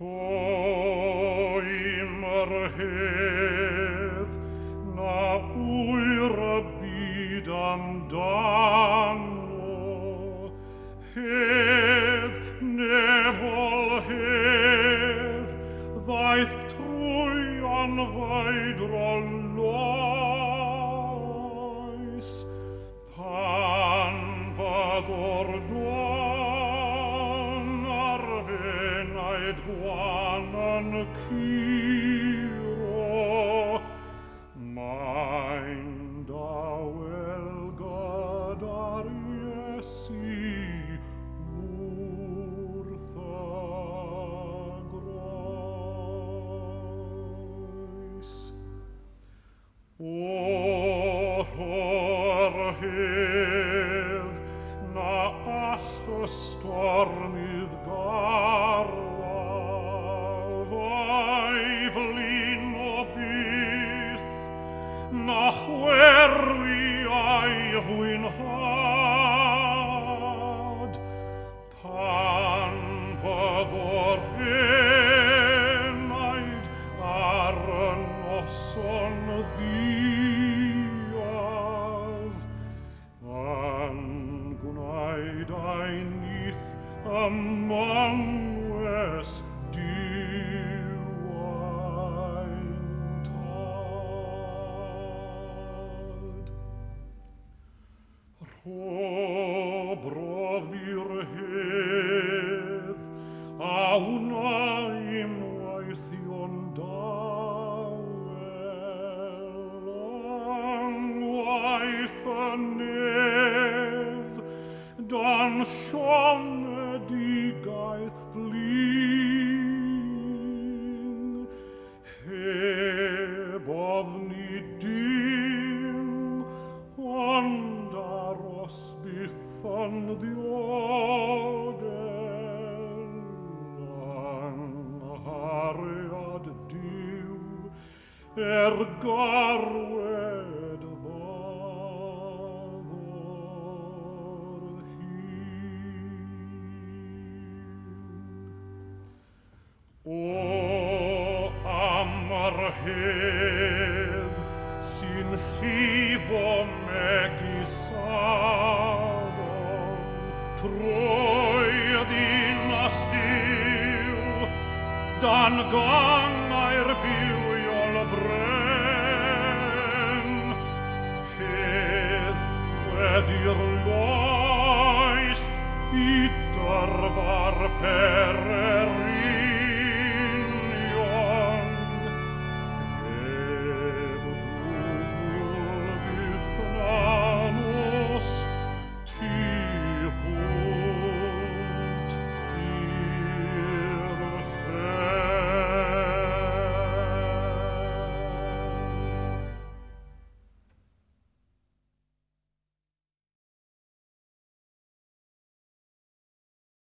O immer hedd, na ura bidam danno, hedd, nevol hedd, ddaeth trwy an vaidro lois, pan vador don ar venaid guanan ciro, mein dawel gadar iesi urtha grois. Or hedd, na all y stormydd garwa, faiflin o byth, na chwerwi a'i fwynhad, pan fyddor enaid ar y noson ddiaf, yn gwneud ein nith y manwes diwain tad. Rho brofi'r hedd, a hwnna i'm waithio'n dawel, angwaith y nef, dan siomedigaeth flin, heb ofni dim, ond aros byth yn ddiogel, anghariad diw, garwed baddor hyn. O am yr hedd sy'n llifo megis afon, trwy ddinas diw, dan gangau'r bywiol bren, hedd wedi'r loes i dyrfa'r peren.